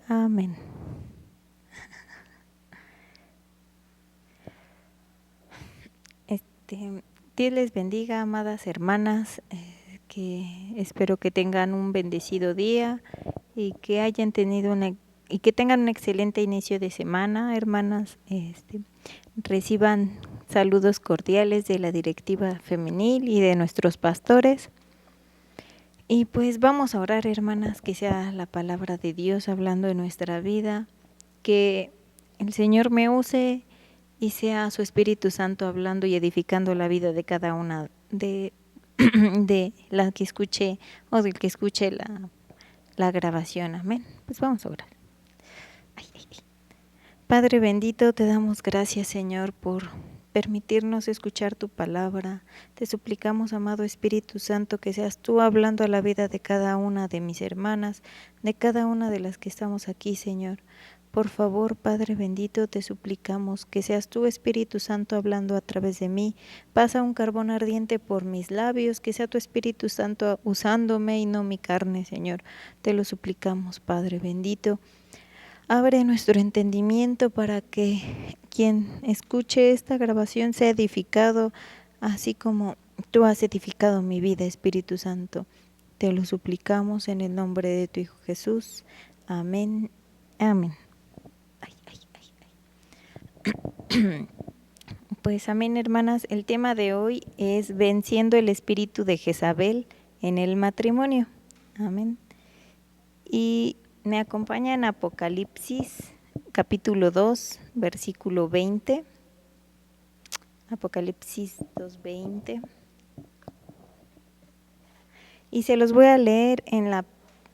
Amén. Dios les bendiga, amadas hermanas, que espero que tengan un bendecido día y que hayan tenido y que tengan un excelente inicio de semana, hermanas. Reciban saludos cordiales de la directiva femenil y de nuestros pastores. Y pues vamos a orar, hermanas, que sea la palabra de Dios hablando en nuestra vida, que el Señor me use y sea su Espíritu Santo hablando y edificando la vida de cada una de la que escuche o del que escuche la grabación. Amén. Pues vamos a orar. Padre bendito, te damos gracias, Señor, por permitirnos escuchar tu palabra. Te suplicamos, amado Espíritu Santo, que seas tú hablando a la vida de cada una de mis hermanas, de cada una de las que estamos aquí, Señor. Por favor, Padre bendito, te suplicamos que seas tú, Espíritu Santo, hablando a través de mí. Pasa un carbón ardiente por mis labios, que sea tu Espíritu Santo usándome y no mi carne, Señor. Te lo suplicamos, Padre bendito. Abre nuestro entendimiento para que quien escuche esta grabación sea edificado, así como tú has edificado mi vida, Espíritu Santo. Te lo suplicamos en el nombre de tu Hijo Jesús. Amén. Amén. Pues amén, hermanas. El tema de hoy es venciendo el espíritu de Jezabel en el matrimonio. Amén. Y me acompaña en Apocalipsis, capítulo 2, versículo 20. Apocalipsis 2:20. Y se los voy a leer en la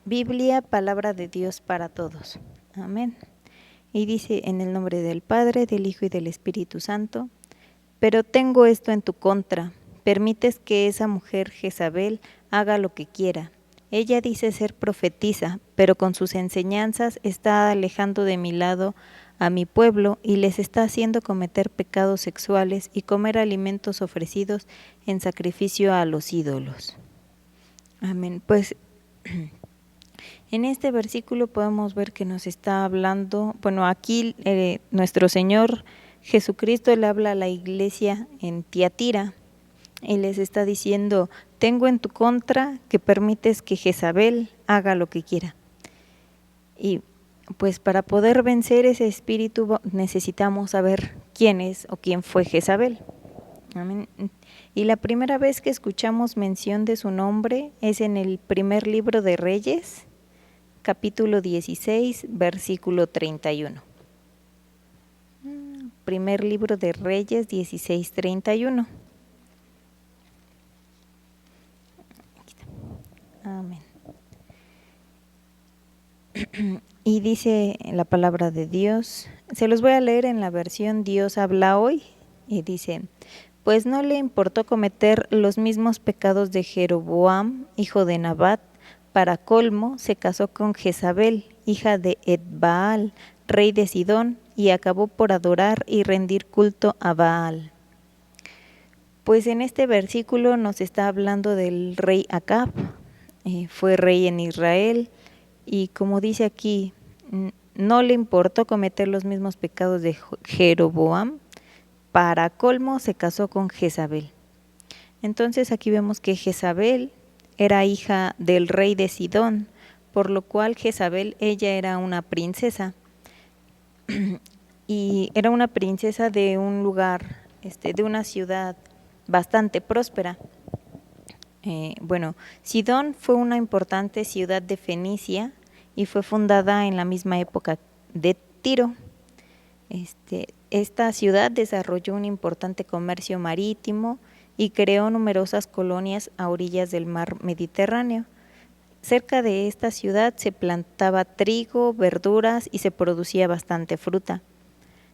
Biblia, Palabra de Dios para Todos. Amén. Y dice: en el nombre del Padre, del Hijo y del Espíritu Santo. Pero tengo esto en tu contra: permites que esa mujer Jezabel haga lo que quiera. Ella dice ser profetisa, pero con sus enseñanzas está alejando de mi lado a mi pueblo y les está haciendo cometer pecados sexuales y comer alimentos ofrecidos en sacrificio a los ídolos. Amén. Pues en este versículo podemos ver que nos está hablando, aquí nuestro Señor Jesucristo le habla a la iglesia en Tiatira y les está diciendo: tengo en tu contra que permites que Jezabel haga lo que quiera. Y pues para poder vencer ese espíritu necesitamos saber quién es o quién fue Jezabel. Amén. Y la primera vez que escuchamos mención de su nombre es en el primer libro de Reyes, capítulo 16, versículo 31. Primer libro de Reyes 16:31. Amén. Y dice la palabra de Dios, se los voy a leer en la versión Dios habla hoy, y dice: pues no le importó cometer los mismos pecados de Jeroboam, hijo de Nabat. Para colmo, se casó con Jezabel, hija de Etbaal, rey de Sidón, y acabó por adorar y rendir culto a Baal. Pues en este versículo nos está hablando del rey Acab. Fue rey en Israel y, como dice aquí, no le importó cometer los mismos pecados de Jeroboam. Para colmo, se casó con Jezabel. Entonces aquí vemos que Jezabel era hija del rey de Sidón, por lo cual Jezabel, ella era una princesa. Y era una princesa de un lugar, de una ciudad bastante próspera. Sidón fue una importante ciudad de Fenicia y fue fundada en la misma época de Tiro. Esta ciudad desarrolló un importante comercio marítimo y creó numerosas colonias a orillas del mar Mediterráneo. Cerca de esta ciudad se plantaba trigo, verduras y se producía bastante fruta.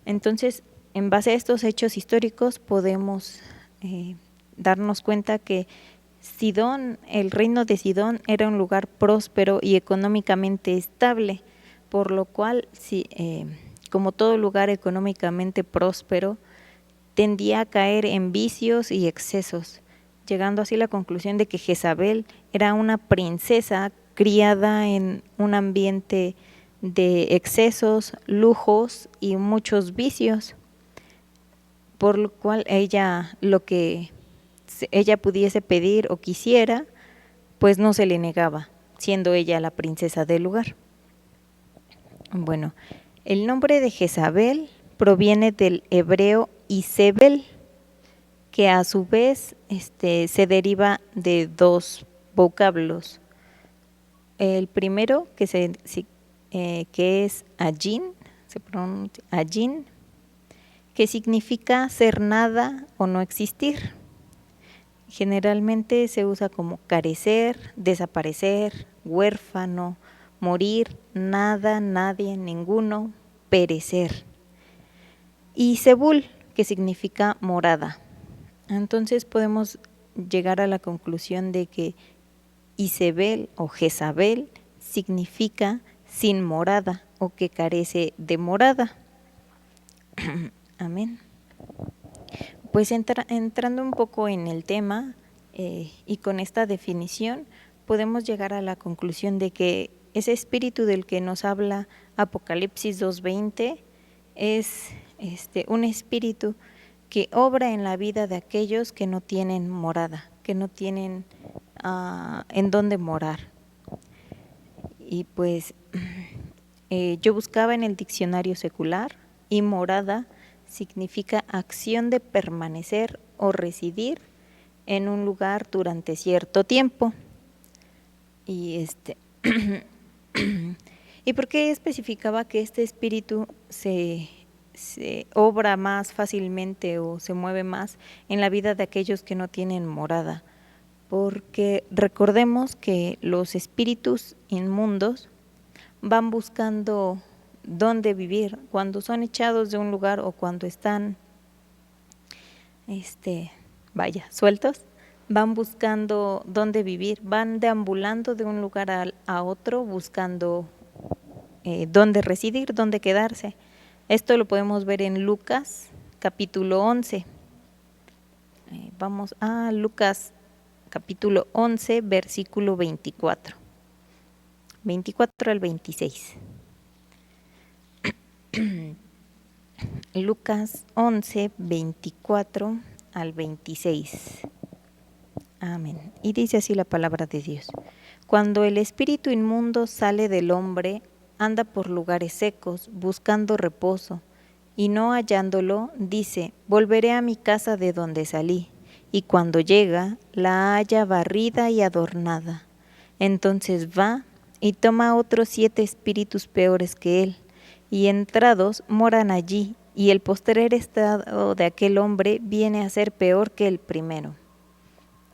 Entonces, en base a estos hechos históricos podemos darnos cuenta que Sidón, el reino de Sidón, era un lugar próspero y económicamente estable, por lo cual, como todo lugar económicamente próspero, tendía a caer en vicios y excesos, llegando así a la conclusión de que Jezabel era una princesa criada en un ambiente de excesos, lujos y muchos vicios, por lo cual lo que ella pudiese pedir o quisiera, pues no se le negaba, siendo ella la princesa del lugar. Bueno, el nombre de Jezabel proviene del hebreo Isabel, que a su vez se deriva de dos vocablos. El primero, que es Ajin, se pronuncia Ajin, que significa ser nada o no existir. Generalmente se usa como carecer, desaparecer, huérfano, morir, nada, nadie, ninguno, perecer. Y Sebul, que significa morada. Entonces podemos llegar a la conclusión de que Isabel o Jezabel significa sin morada o que carece de morada. Amén. Pues entrando un poco en el tema y con esta definición, podemos llegar a la conclusión de que ese espíritu del que nos habla Apocalipsis 2:20 es un espíritu que obra en la vida de aquellos que no tienen morada, que no tienen en dónde morar. Y pues yo buscaba en el diccionario secular y morada significa acción de permanecer o residir en un lugar durante cierto tiempo. Y ¿y por qué especificaba que este espíritu se obra más fácilmente o se mueve más en la vida de aquellos que no tienen morada? Porque recordemos que los espíritus inmundos van buscando dónde vivir cuando son echados de un lugar o cuando están sueltos, van buscando dónde vivir, van deambulando de un lugar a otro buscando dónde residir, dónde quedarse. Esto lo podemos ver en Lucas capítulo 11. Vamos a Lucas capítulo 11, versículo 24 al 26. Lucas 11, 24 al 26. Amén. Y dice así la palabra de Dios. Cuando el espíritu inmundo sale del hombre, anda por lugares secos, buscando reposo, y no hallándolo, dice, volveré a mi casa de donde salí. Y cuando llega, la halla barrida y adornada. Entonces va y toma otros 7 espíritus peores que él, y entrados moran allí, y el postrer estado de aquel hombre viene a ser peor que el primero.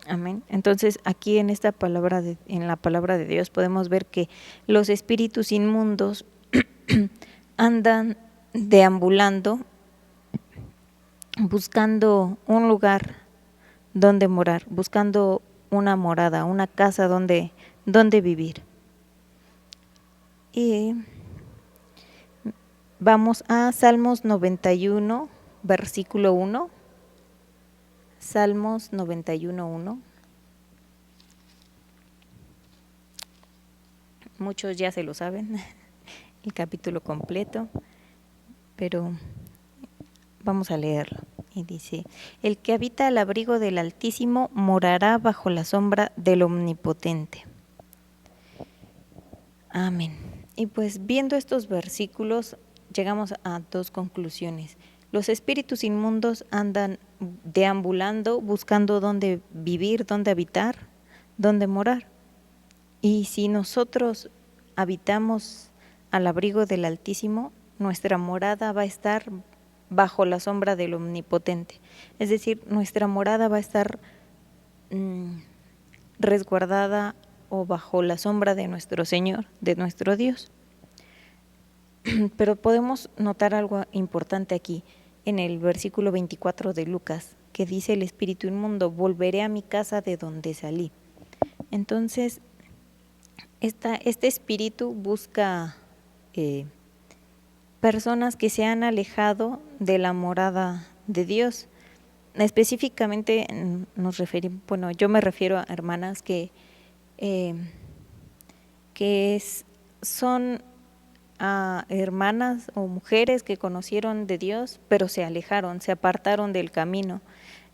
Amén. Entonces aquí en esta palabra en la palabra de Dios podemos ver que los espíritus inmundos andan deambulando, buscando un lugar donde morar, buscando una morada, una casa donde vivir. Y vamos a Salmos 91, versículo 1. Salmos 91, 1. Muchos ya se lo saben, el capítulo completo, pero vamos a leerlo. Y dice, el que habita al abrigo del Altísimo morará bajo la sombra del Omnipotente. Amén. Y pues viendo estos versículos llegamos a 2 conclusiones. Los espíritus inmundos andan deambulando, buscando dónde vivir, dónde habitar, dónde morar. Y si nosotros habitamos al abrigo del Altísimo, nuestra morada va a estar bajo la sombra del Omnipotente. Es decir, nuestra morada va a estar resguardada o bajo la sombra de nuestro Señor, de nuestro Dios. Pero podemos notar algo importante aquí, en el versículo 24 de Lucas, que dice el espíritu inmundo, volveré a mi casa de donde salí. Entonces, este espíritu busca personas que se han alejado de la morada de Dios. Específicamente yo me refiero a hermanas que son a hermanas o mujeres que conocieron de Dios, pero se alejaron, se apartaron del camino.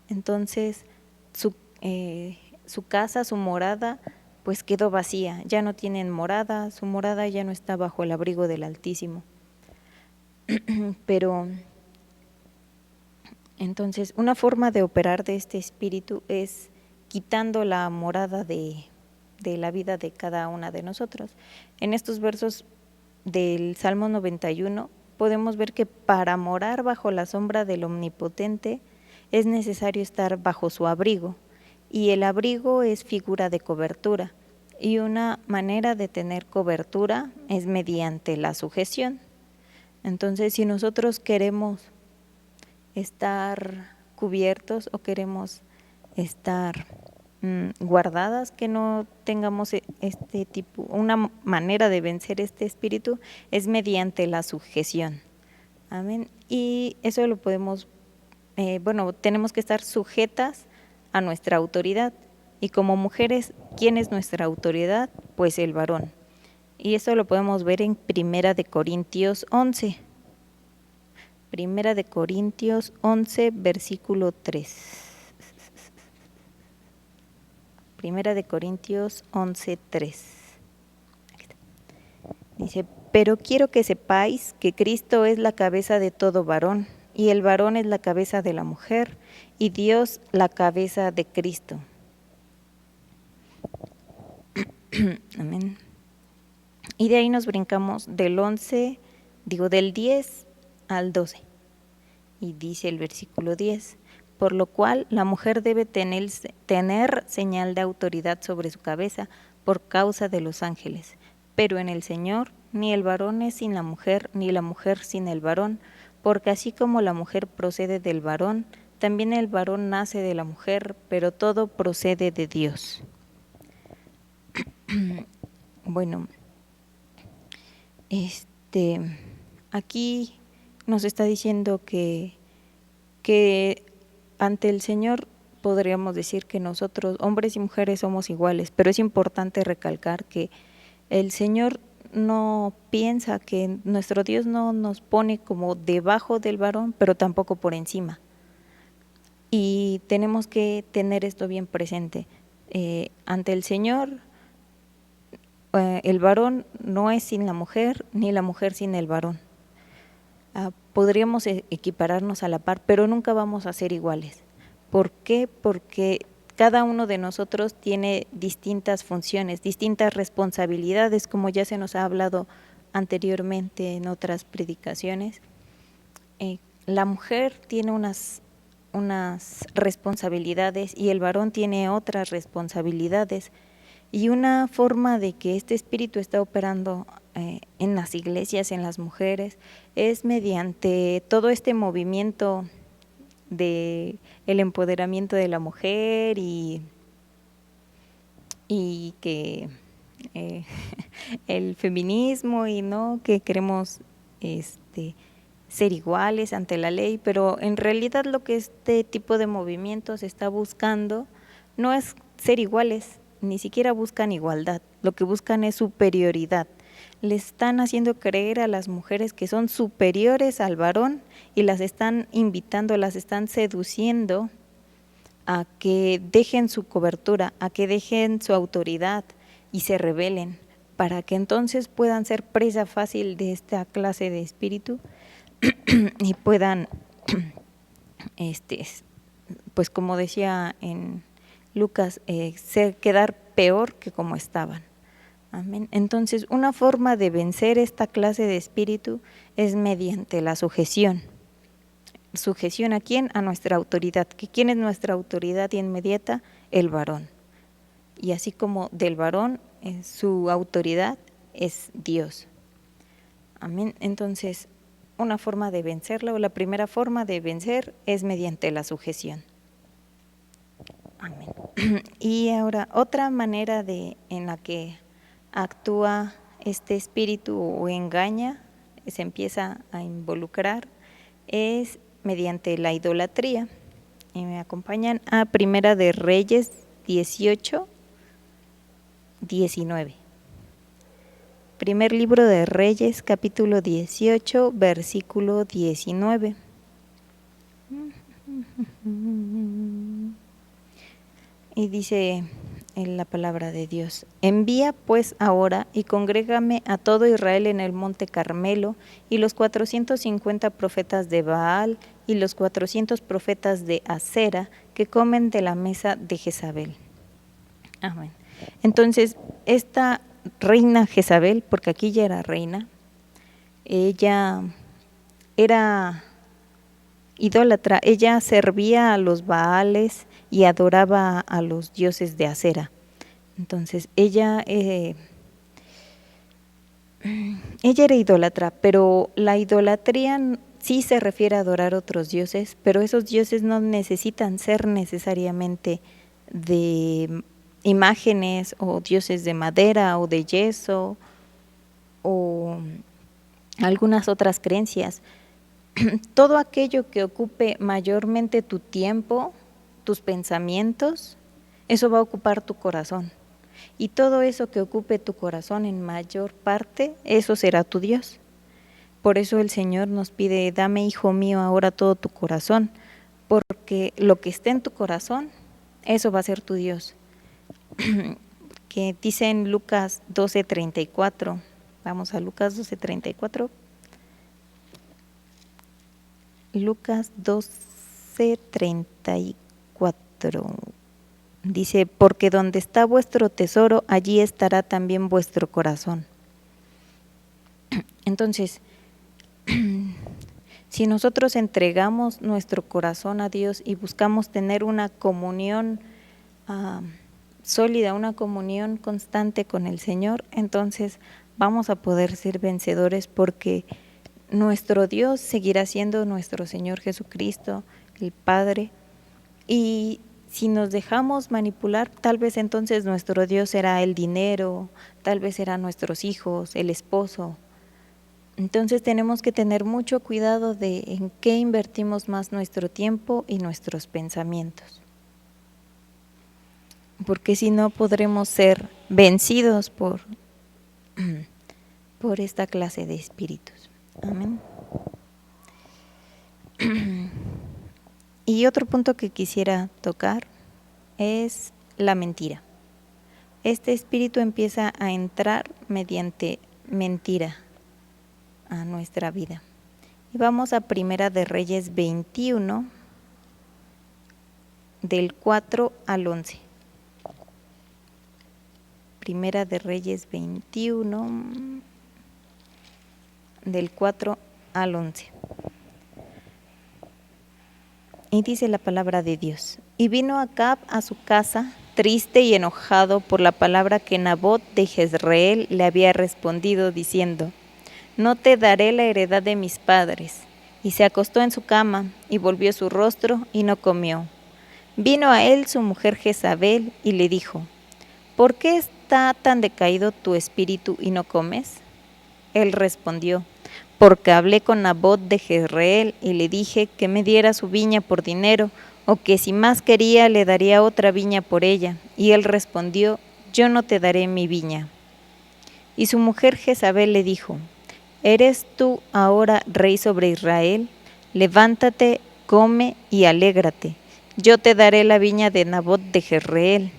Entonces su casa, su morada, pues quedó vacía, ya no tienen morada, su morada ya no está bajo el abrigo del Altísimo. Pero entonces una forma de operar de este espíritu es quitando la morada de la vida de cada una de nosotros. En estos versos del Salmo 91 podemos ver que para morar bajo la sombra del Omnipotente es necesario estar bajo su abrigo, y el abrigo es figura de cobertura, y una manera de tener cobertura es mediante la sujeción. Entonces, si nosotros queremos estar cubiertos o queremos estar guardadas, que no tengamos este tipo, una manera de vencer este espíritu es mediante la sujeción. Amén. Y eso lo podemos, tenemos que estar sujetas a nuestra autoridad. Y como mujeres, ¿quién es nuestra autoridad? Pues el varón. Y eso lo podemos ver en Primera de Corintios 11. Primera de Corintios 11, versículo 3. Primera de Corintios 11, 3. Dice, pero quiero que sepáis que Cristo es la cabeza de todo varón, y el varón es la cabeza de la mujer, y Dios la cabeza de Cristo. Amén. Y de ahí nos brincamos del 10 al 12. Y dice el versículo 10, por lo cual la mujer debe tener señal de autoridad sobre su cabeza por causa de los ángeles. Pero en el Señor ni el varón es sin la mujer, ni la mujer sin el varón, porque así como la mujer procede del varón, también el varón nace de la mujer, pero todo procede de Dios. Bueno, aquí nos está diciendo que ante el Señor podríamos decir que nosotros, hombres y mujeres, somos iguales, pero es importante recalcar que el Señor no piensa, que nuestro Dios no nos pone como debajo del varón, pero tampoco por encima. Y tenemos que tener esto bien presente. Ante el Señor, el varón no es sin la mujer, ni la mujer sin el varón. Podríamos equipararnos a la par, pero nunca vamos a ser iguales. ¿Por qué? Porque cada uno de nosotros tiene distintas funciones, distintas responsabilidades, como ya se nos ha hablado anteriormente en otras predicaciones. La mujer tiene unas responsabilidades y el varón tiene otras responsabilidades. Y una forma de que este espíritu está operando en las iglesias, en las mujeres, es mediante todo este movimiento de el empoderamiento de la mujer y que el feminismo, y no que queremos ser iguales ante la ley, pero en realidad lo que este tipo de movimientos está buscando no es ser iguales, ni siquiera buscan igualdad, lo que buscan es superioridad. Le están haciendo creer a las mujeres que son superiores al varón y las están invitando, las están seduciendo a que dejen su cobertura, a que dejen su autoridad y se rebelen, para que entonces puedan ser presa fácil de esta clase de espíritu y puedan, pues como decía en Lucas, quedar peor que como estaban. Amén. Entonces, una forma de vencer esta clase de espíritu es mediante la sujeción. ¿Sujeción a quién? A nuestra autoridad. ¿Quién es nuestra autoridad inmediata? El varón. Y así como del varón, su autoridad es Dios. Amén. Entonces, una forma de vencerla, o la primera forma de vencer, es mediante la sujeción. Amén. Y ahora, otra manera en la que actúa este espíritu o engaña, se empieza a involucrar, es mediante la idolatría. Y me acompañan a Primera de Reyes 18, 19. Primer libro de Reyes, capítulo 18, versículo 19. Y dice en la palabra de Dios: envía pues ahora y congrégame a todo Israel en el monte Carmelo, y los 450 profetas de Baal y los 400 profetas de Acera que comen de la mesa de Jezabel. Amén. Entonces, esta reina Jezabel, porque aquí ya era reina, ella era idólatra, ella servía a los Baales y adoraba a los dioses de Acera. Entonces, ella era idólatra, pero la idolatría sí se refiere a adorar a otros dioses, pero esos dioses no necesitan ser necesariamente de imágenes o dioses de madera o de yeso o algunas otras creencias. Todo aquello que ocupe mayormente tu tiempo, tus pensamientos, eso va a ocupar tu corazón. Y todo eso que ocupe tu corazón en mayor parte, eso será tu Dios. Por eso el Señor nos pide: dame, hijo mío, ahora todo tu corazón, porque lo que esté en tu corazón, eso va a ser tu Dios. Que dice en Lucas 12:34, vamos a Lucas 12:34. Lucas 12:34 dice: porque donde está vuestro tesoro, allí estará también vuestro corazón. Entonces, si nosotros entregamos nuestro corazón a Dios y buscamos tener una comunión sólida, una comunión constante con el Señor, entonces vamos a poder ser vencedores, porque nuestro Dios seguirá siendo nuestro Señor Jesucristo, el Padre. Y si nos dejamos manipular, tal vez entonces nuestro Dios será el dinero, tal vez serán nuestros hijos, el esposo. Entonces tenemos que tener mucho cuidado de en qué invertimos más nuestro tiempo y nuestros pensamientos, porque si no podremos ser vencidos por esta clase de espíritus. Amén. Y otro punto que quisiera tocar es la mentira. Este espíritu empieza a entrar mediante mentira a nuestra vida. Y vamos a Primera de Reyes 21, del 4 al 11. Primera de Reyes 21, del 4 al 11. Y dice la palabra de Dios: y vino Acab a su casa, triste y enojado por la palabra que Nabot de Jezreel le había respondido, diciendo: no te daré la heredad de mis padres. Y se acostó en su cama, y volvió su rostro, y no comió. Vino a él su mujer Jezabel, y le dijo: ¿por qué está tan decaído tu espíritu y no comes? Él respondió: porque hablé con Nabot de Jezreel, y le dije que me diera su viña por dinero, o que si más quería le daría otra viña por ella. Y él respondió: yo no te daré mi viña. Y su mujer Jezabel le dijo: ¿eres tú ahora rey sobre Israel? Levántate, come y alégrate. Yo te daré la viña de Nabot de Jezreel.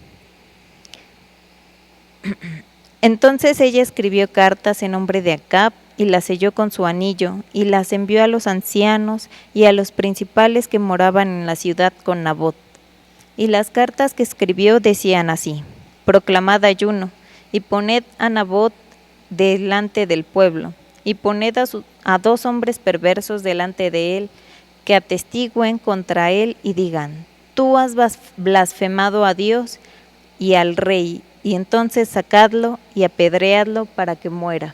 Entonces ella escribió cartas en nombre de Acab, y las selló con su anillo, y las envió a los ancianos y a los principales que moraban en la ciudad con Nabot. Y las cartas que escribió decían así: proclamad ayuno, y poned a Nabot delante del pueblo, y poned a 2 hombres perversos delante de él, que atestiguen contra él y digan: tú has blasfemado a Dios y al rey, y entonces sacadlo y apedreadlo para que muera.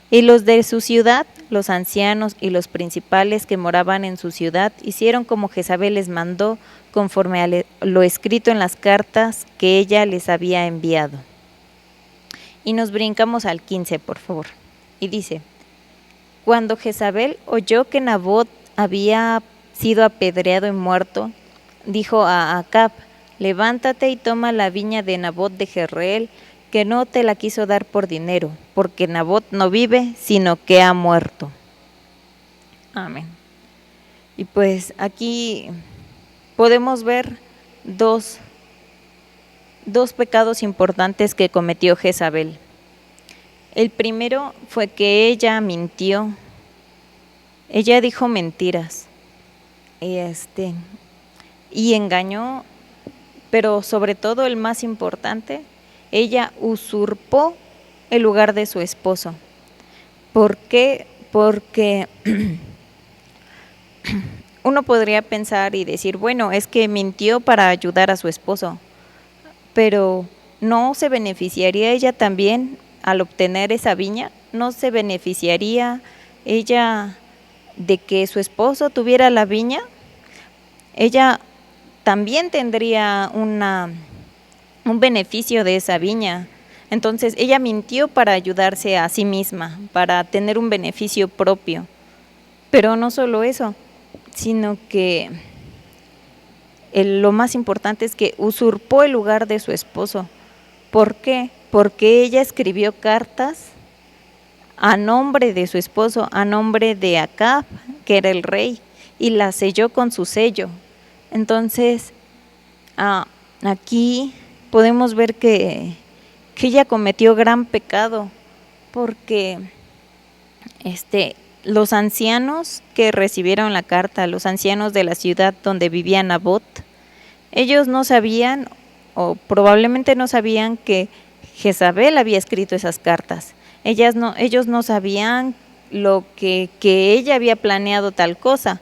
Y los de su ciudad, los ancianos y los principales que moraban en su ciudad, hicieron como Jezabel les mandó, conforme a lo escrito en las cartas que ella les había enviado. Y nos brincamos al 15, por favor. Y dice: cuando Jezabel oyó que Nabot había sido apedreado y muerto, dijo a Acab: levántate y toma la viña de Nabot de Jezreel, que no te la quiso dar por dinero, porque Nabot no vive, sino que ha muerto. Amén. Y pues aquí podemos ver dos pecados importantes que cometió Jezabel. El primero fue que ella mintió, ella dijo mentiras y engañó, pero sobre todo el más importante, ella usurpó el lugar de su esposo. ¿Por qué? Porque uno podría pensar y decir, bueno, es que mintió para ayudar a su esposo, pero ¿no se beneficiaría ella también al obtener esa viña? ¿No se beneficiaría ella de que su esposo tuviera la viña? Ella también tendría un beneficio de esa viña. Entonces ella mintió para ayudarse a sí misma, para tener un beneficio propio. Pero no solo eso, sino que lo más importante es que usurpó el lugar de su esposo. ¿Por qué? Porque ella escribió cartas a nombre de su esposo, a nombre de Acab, que era el rey, y las selló con su sello. Entonces, aquí podemos ver que ella cometió gran pecado, porque los ancianos que recibieron la carta, los ancianos de la ciudad donde vivía Nabot, ellos no sabían, o probablemente no sabían, que Jezabel había escrito esas cartas. Ellos no sabían que ella había planeado tal cosa.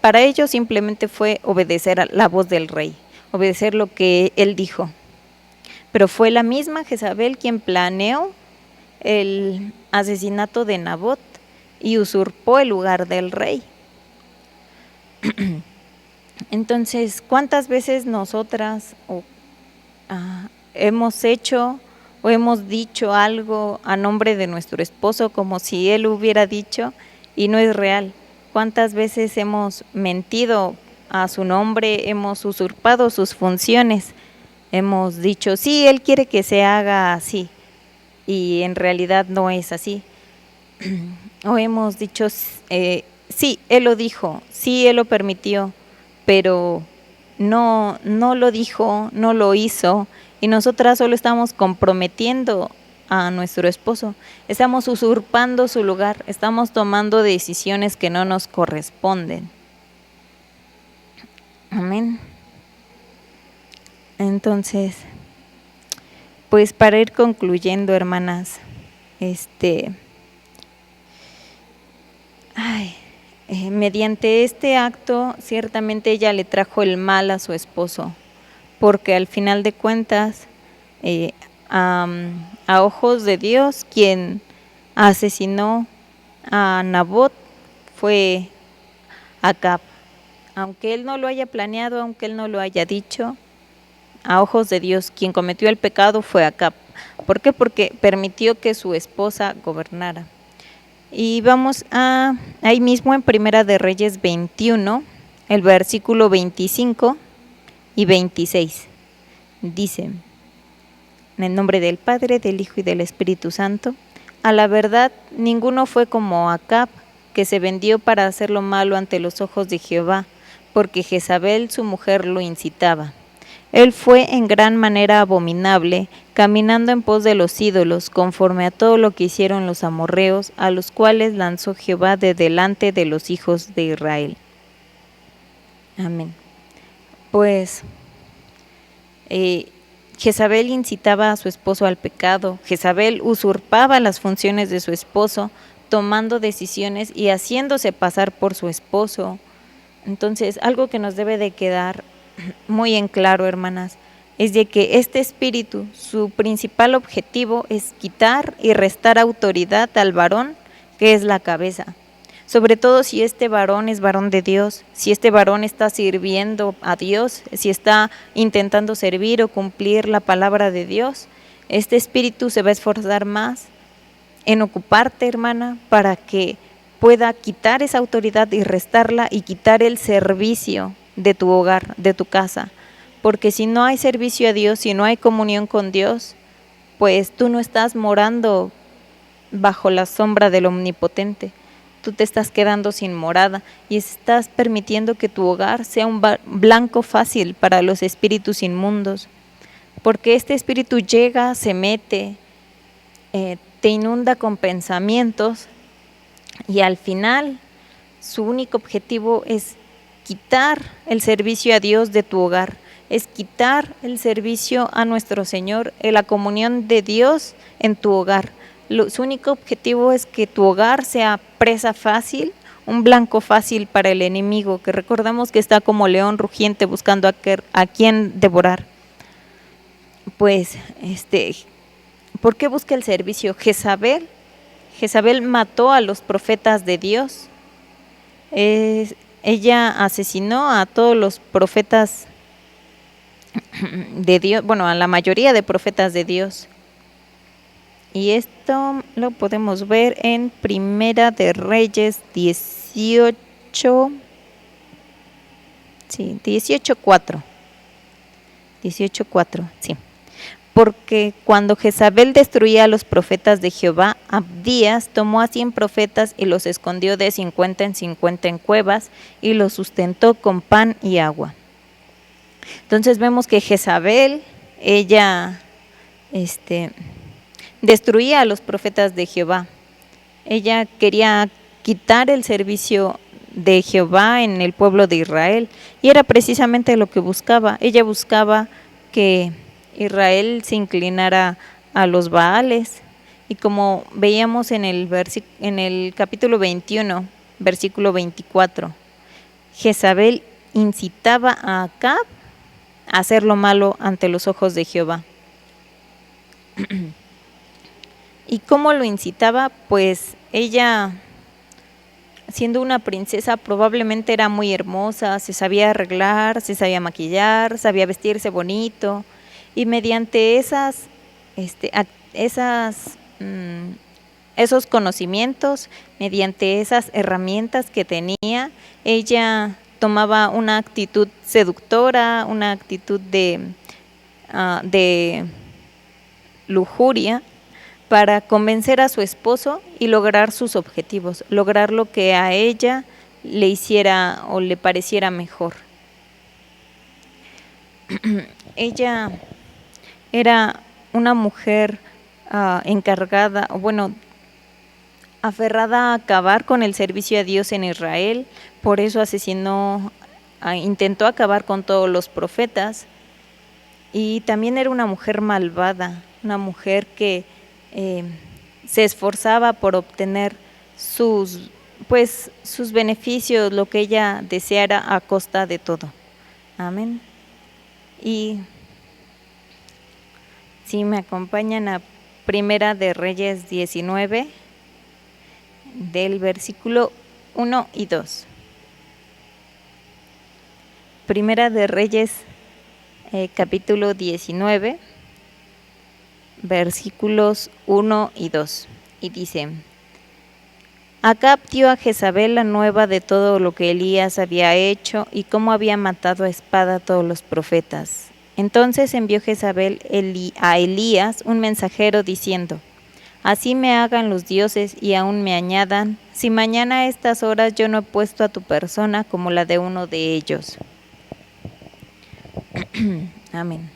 Para ellos simplemente fue obedecer a la voz del rey, obedecer lo que él dijo. Pero fue la misma Jezabel quien planeó el asesinato de Nabot y usurpó el lugar del rey. Entonces, ¿cuántas veces nosotras hemos hecho o hemos dicho algo a nombre de nuestro esposo como si él hubiera dicho y no es real? ¿Cuántas veces hemos mentido a su nombre, hemos usurpado sus funciones? Hemos dicho, sí, él quiere que se haga así, y en realidad no es así. O hemos dicho, sí, él lo dijo, sí, él lo permitió, pero no lo dijo, no lo hizo, y nosotras solo estamos comprometiendo a nuestro esposo, estamos usurpando su lugar, estamos tomando decisiones que no nos corresponden. Amén. Entonces, pues para ir concluyendo, hermanas, mediante este acto, ciertamente ella le trajo el mal a su esposo, porque al final de cuentas, a ojos de Dios, quien asesinó a Nabot fue Acab. Aunque él no lo haya planeado, aunque él no lo haya dicho, a ojos de Dios, quien cometió el pecado fue Acab. ¿Por qué? Porque permitió que su esposa gobernara. Y vamos ahí mismo en Primera de Reyes 21, el versículo 25 y 26. Dice, en el nombre del Padre, del Hijo y del Espíritu Santo, a la verdad, ninguno fue como Acab, que se vendió para hacer lo malo ante los ojos de Jehová, porque Jezabel su mujer lo incitaba. Él fue en gran manera abominable, caminando en pos de los ídolos, conforme a todo lo que hicieron los amorreos, a los cuales lanzó Jehová de delante de los hijos de Israel. Amén. Pues Jezabel incitaba a su esposo al pecado. Jezabel usurpaba las funciones de su esposo, tomando decisiones y haciéndose pasar por su esposo. Entonces, algo que nos debe de quedar muy en claro, hermanas, es de que este espíritu, su principal objetivo es quitar y restar autoridad al varón, que es la cabeza. Sobre todo si este varón es varón de Dios, si este varón está sirviendo a Dios, si está intentando servir o cumplir la palabra de Dios, este espíritu se va a esforzar más en ocuparte, hermana, para que pueda quitar esa autoridad y restarla y quitar el servicio de tu hogar, de tu casa. Porque si no hay servicio a Dios, si no hay comunión con Dios, pues tú no estás morando bajo la sombra del Omnipotente. Tú te estás quedando sin morada y estás permitiendo que tu hogar sea un blanco fácil para los espíritus inmundos, porque este espíritu llega, se mete, te inunda con pensamientos y al final su único objetivo es quitar el servicio a Dios de tu hogar, es quitar el servicio a nuestro Señor, la comunión de Dios en tu hogar. Su único objetivo es que tu hogar sea presa fácil, un blanco fácil para el enemigo, que recordamos que está como león rugiente buscando a quien devorar. Pues, ¿por qué busca el servicio? Jezabel mató a los profetas de Dios. Ella asesinó a todos los profetas de Dios, bueno, a la mayoría de profetas de Dios. Y esto lo podemos ver en Primera de Reyes 18, sí, 18:4. 18:4, sí. Porque cuando Jezabel destruía a los profetas de Jehová, Abdías tomó a 100 profetas y los escondió de 50 en 50 en cuevas y los sustentó con pan y agua. Entonces vemos que Jezabel, ella destruía a los profetas de Jehová. Ella quería quitar el servicio de Jehová en el pueblo de Israel y era precisamente lo que buscaba. Ella buscaba que Israel se inclinara a los Baales, y como veíamos en el capítulo 21, versículo 24, Jezabel incitaba a Acab a hacer lo malo ante los ojos de Jehová. ¿Y cómo lo incitaba? Pues ella, siendo una princesa, probablemente era muy hermosa, se sabía arreglar, se sabía maquillar, sabía vestirse bonito, y mediante esos conocimientos, mediante esas herramientas que tenía, ella tomaba una actitud seductora, una actitud de lujuria, para convencer a su esposo y lograr sus objetivos, lograr lo que a ella le hiciera o le pareciera mejor. Ella era una mujer encargada, bueno, aferrada a acabar con el servicio a Dios en Israel, por eso intentó acabar con todos los profetas, y también era una mujer malvada, una mujer que se esforzaba por obtener sus beneficios, lo que ella deseara a costa de todo. Amén. Y si me acompañan a Primera de Reyes 19, del versículo 1 y 2. Primera de Reyes, capítulo 19, versículos 1 y 2. Y dice: Acab dio a Jezabel la nueva de todo lo que Elías había hecho y cómo había matado a espada a todos los profetas. Entonces envió Jezabel a Elías un mensajero diciendo: Así me hagan los dioses y aún me añadan, si mañana a estas horas yo no he puesto a tu persona como la de uno de ellos. Amén.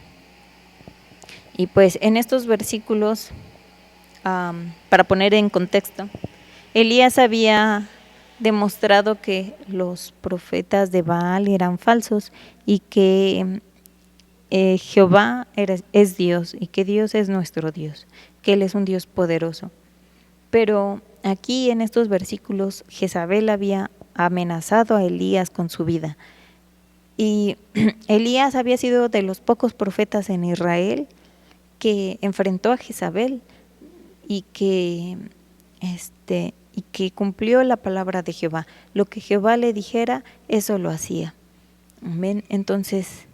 Y pues en estos versículos, para poner en contexto, Elías había demostrado que los profetas de Baal eran falsos y que Jehová es Dios y que Dios es nuestro Dios, que Él es un Dios poderoso. Pero aquí en estos versículos Jezabel había amenazado a Elías con su vida. Y Elías había sido de los pocos profetas en Israel que enfrentó a Jezabel y que cumplió la palabra de Jehová. Lo que Jehová le dijera, eso lo hacía. Amén. Entonces,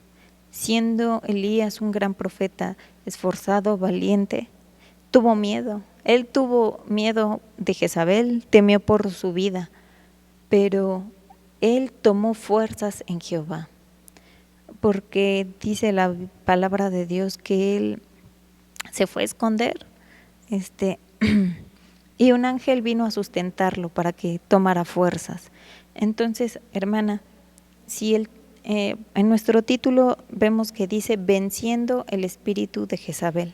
siendo Elías un gran profeta, esforzado, valiente, tuvo miedo. Él tuvo miedo de Jezabel, temió por su vida, pero él tomó fuerzas en Jehová, porque dice la palabra de Dios que él se fue a esconder, y un ángel vino a sustentarlo para que tomara fuerzas. Entonces, hermana, si en nuestro título vemos que dice venciendo el espíritu de Jezabel.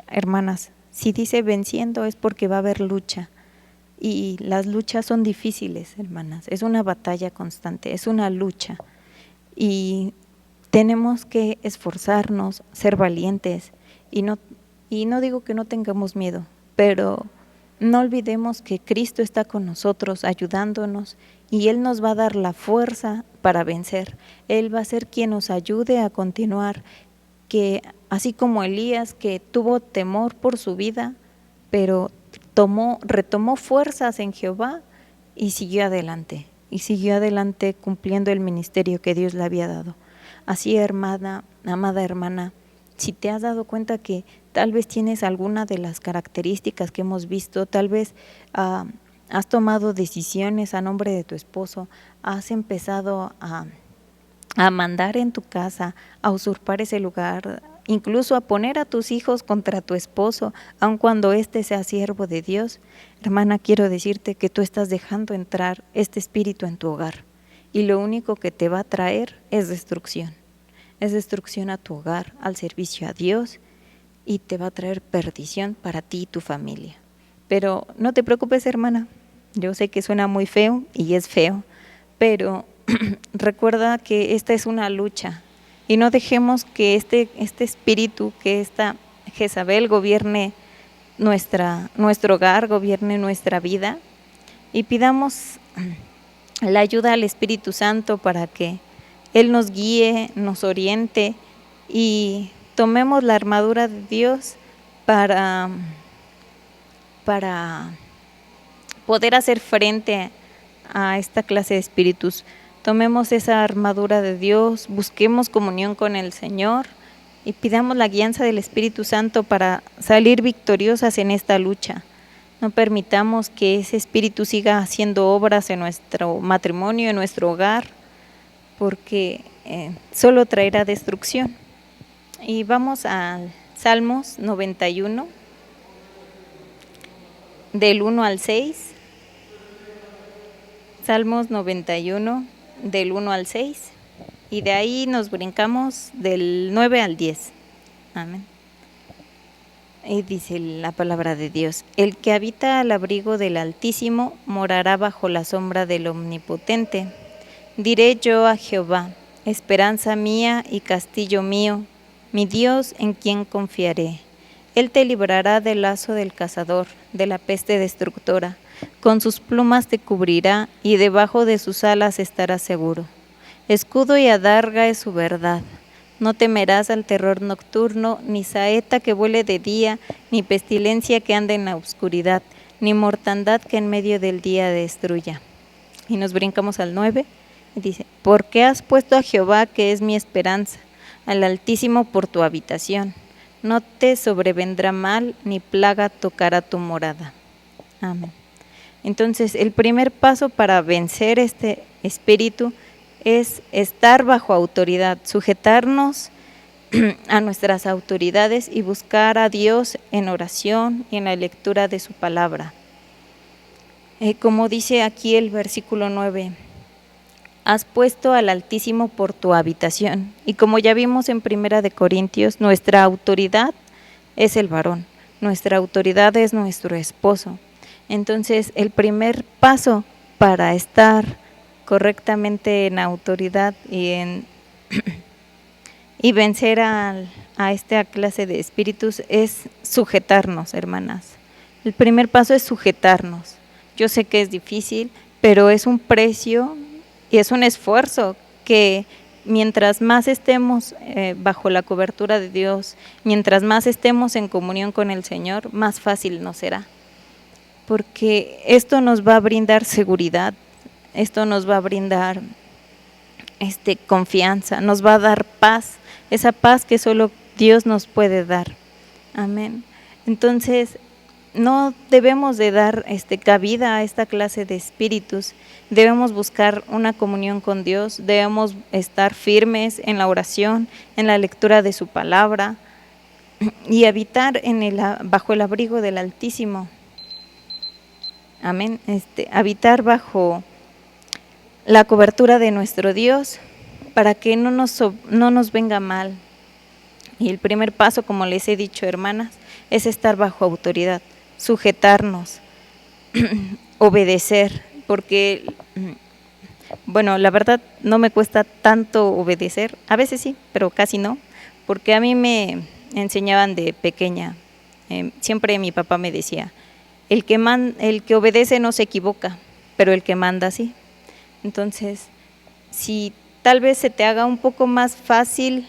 Hermanas, si dice venciendo es porque va a haber lucha, y las luchas son difíciles, hermanas, es una batalla constante, es una lucha, y tenemos que esforzarnos, ser valientes, y no digo que no tengamos miedo, pero no olvidemos que Cristo está con nosotros ayudándonos, y Él nos va a dar la fuerza para vencer. Él va a ser quien nos ayude a continuar, que así como Elías, que tuvo temor por su vida, pero retomó fuerzas en Jehová y siguió adelante cumpliendo el ministerio que Dios le había dado. Así, amada hermana, si te has dado cuenta que tal vez tienes alguna de las características que hemos visto, tal vez has tomado decisiones a nombre de tu esposo, has empezado a mandar en tu casa, a usurpar ese lugar, incluso a poner a tus hijos contra tu esposo, aun cuando éste sea siervo de Dios. Hermana, quiero decirte que tú estás dejando entrar este espíritu en tu hogar, y lo único que te va a traer es destrucción a tu hogar, al servicio a Dios, y te va a traer perdición para ti y tu familia. Pero no te preocupes, hermana, yo sé que suena muy feo y es feo, pero recuerda que esta es una lucha, y no dejemos que este espíritu, que esta Jezabel gobierne nuestro hogar, gobierne nuestra vida, y pidamos la ayuda al Espíritu Santo para que Él nos guíe, nos oriente, y tomemos la armadura de Dios para poder hacer frente a esta clase de espíritus. Tomemos esa armadura de Dios, busquemos comunión con el Señor y pidamos la guianza del Espíritu Santo para salir victoriosas en esta lucha. No permitamos que ese espíritu siga haciendo obras en nuestro matrimonio, en nuestro hogar, porque solo traerá destrucción. Y vamos al Salmos 91, del 1 al 6. Salmos 91, del 1 al 6, y de ahí nos brincamos del 9 al 10. Amén. Y dice la palabra de Dios: el que habita al abrigo del Altísimo morará bajo la sombra del Omnipotente. Diré yo a Jehová, esperanza mía y castillo mío, mi Dios en quien confiaré. Él te librará del lazo del cazador, de la peste destructora. Con sus plumas te cubrirá, y debajo de sus alas estarás seguro. Escudo y adarga es su verdad. No temerás al terror nocturno, ni saeta que vuele de día, ni pestilencia que ande en la oscuridad, ni mortandad que en medio del día destruya. Y nos brincamos al 9, y dice: ¿por qué has puesto a Jehová, que es mi esperanza, al Altísimo por tu habitación? No te sobrevendrá mal, ni plaga tocará tu morada. Amén. Entonces, el primer paso para vencer este espíritu es estar bajo autoridad, sujetarnos a nuestras autoridades y buscar a Dios en oración y en la lectura de su palabra. Como dice aquí el versículo 9, has puesto al Altísimo por tu habitación. Y como ya vimos en 1 de Corintios, nuestra autoridad es el varón, nuestra autoridad es nuestro esposo. Entonces, el primer paso para estar correctamente en autoridad y vencer a esta clase de espíritus es sujetarnos, hermanas. El primer paso es sujetarnos. Yo sé que es difícil, pero es un precio y es un esfuerzo que mientras más estemos bajo la cobertura de Dios, mientras más estemos en comunión con el Señor, más fácil nos será. Porque esto nos va a brindar seguridad, esto nos va a brindar confianza, nos va a dar paz, esa paz que solo Dios nos puede dar. Amén. Entonces, no debemos de dar cabida a esta clase de espíritus, debemos buscar una comunión con Dios, debemos estar firmes en la oración, en la lectura de su palabra, y habitar bajo el abrigo del Altísimo. Amén. Habitar bajo la cobertura de nuestro Dios para que no nos venga mal. Y el primer paso, como les he dicho, hermanas, es estar bajo autoridad, sujetarnos, obedecer, porque, bueno, la verdad no me cuesta tanto obedecer, a veces sí, pero casi no, porque a mí me enseñaban de pequeña, siempre mi papá me decía, el que obedece no se equivoca, pero el que manda sí. Entonces, si tal vez se te haga un poco más fácil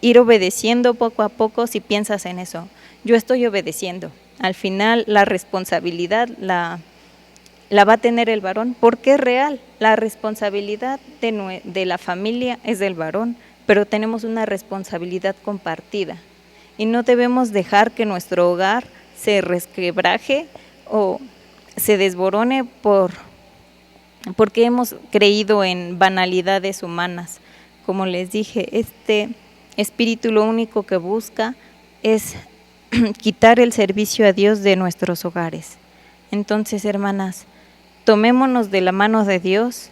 ir obedeciendo poco a poco si piensas en eso. Yo estoy obedeciendo. Al final la responsabilidad la va a tener el varón, porque es real. La responsabilidad de la familia es del varón, pero tenemos una responsabilidad compartida. Y no debemos dejar que nuestro hogar se resquebraje o se desborone porque hemos creído en banalidades humanas. Como les dije, este espíritu lo único que busca es quitar el servicio a Dios de nuestros hogares. Entonces, hermanas, tomémonos de la mano de Dios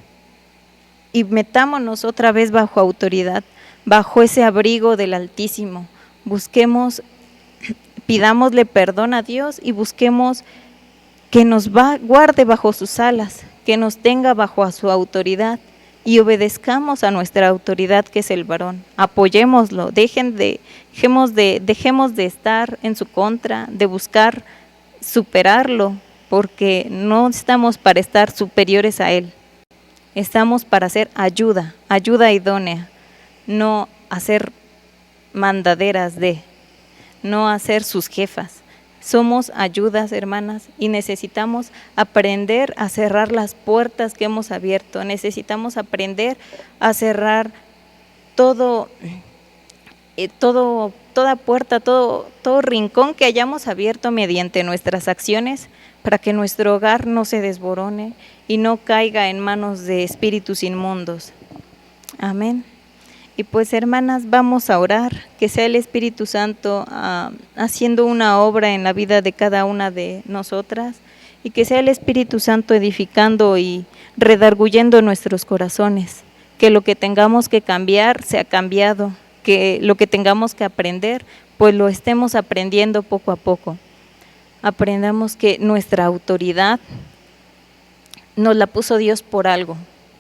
y metámonos otra vez bajo autoridad, bajo ese abrigo del Altísimo. Pidámosle perdón a Dios y busquemos que nos guarde bajo sus alas, que nos tenga bajo su autoridad y obedezcamos a nuestra autoridad, que es el varón. Apoyémoslo, dejemos de estar en su contra, de buscar superarlo, porque no estamos para estar superiores a él. Estamos para hacer ayuda idónea, no hacer mandaderas no hacer sus jefas. Somos ayudas, hermanas, y necesitamos aprender a cerrar las puertas que hemos abierto. Necesitamos aprender a cerrar toda puerta, todo rincón que hayamos abierto mediante nuestras acciones, para que nuestro hogar no se desborone y no caiga en manos de espíritus inmundos. Amén. Y pues, hermanas, vamos a orar, que sea el Espíritu Santo haciendo una obra en la vida de cada una de nosotras, y que sea el Espíritu Santo edificando y redarguyendo nuestros corazones, que lo que tengamos que cambiar sea cambiado, que lo que tengamos que aprender, pues lo estemos aprendiendo poco a poco. Aprendamos que nuestra autoridad nos la puso Dios por algo.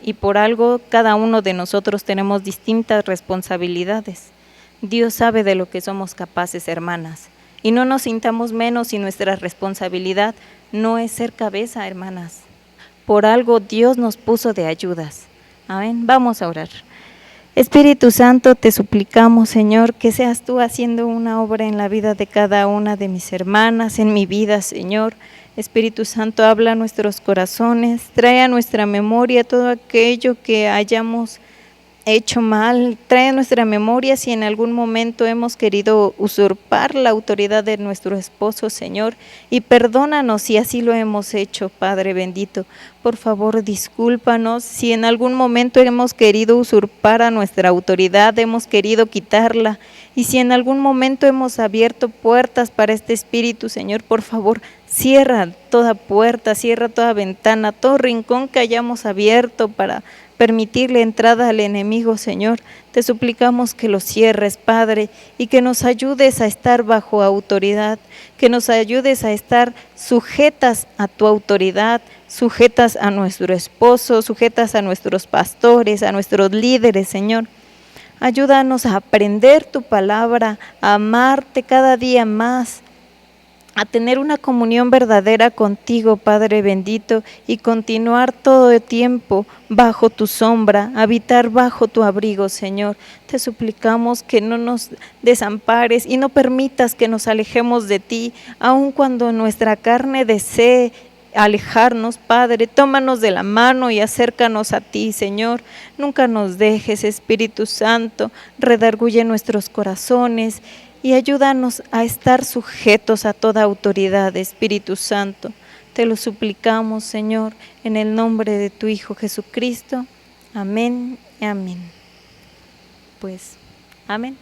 Y por algo cada uno de nosotros tenemos distintas responsabilidades. Dios sabe de lo que somos capaces, hermanas. Y no nos sintamos menos si nuestra responsabilidad no es ser cabeza, hermanas. Por algo Dios nos puso de ayudas. Amén. Vamos a orar. Espíritu Santo, te suplicamos, Señor, que seas tú haciendo una obra en la vida de cada una de mis hermanas, en mi vida, Señor. Espíritu Santo, habla a nuestros corazones, trae a nuestra memoria todo aquello que hayamos hecho mal, trae a nuestra memoria si en algún momento hemos querido usurpar la autoridad de nuestro esposo, Señor, y perdónanos si así lo hemos hecho, Padre bendito. Por favor, discúlpanos si en algún momento hemos querido usurpar a nuestra autoridad, hemos querido quitarla, y si en algún momento hemos abierto puertas para este espíritu, Señor, por favor, cierra toda puerta, cierra toda ventana, todo rincón que hayamos abierto para permitirle entrada al enemigo, Señor. Te suplicamos que lo cierres, Padre, y que nos ayudes a estar bajo autoridad, que nos ayudes a estar sujetas a tu autoridad, sujetas a nuestro esposo, sujetas a nuestros pastores, a nuestros líderes, Señor. Ayúdanos a aprender tu palabra, a amarte cada día más, a tener una comunión verdadera contigo, Padre bendito, y continuar todo el tiempo bajo tu sombra, habitar bajo tu abrigo, Señor. Te suplicamos que no nos desampares y no permitas que nos alejemos de ti, aun cuando nuestra carne desee alejarnos, Padre. Tómanos de la mano y acércanos a ti, Señor. Nunca nos dejes, Espíritu Santo, redarguye nuestros corazones y ayúdanos a estar sujetos a toda autoridad, Espíritu Santo. Te lo suplicamos, Señor, en el nombre de tu Hijo Jesucristo. Amén, amén. Pues, amén.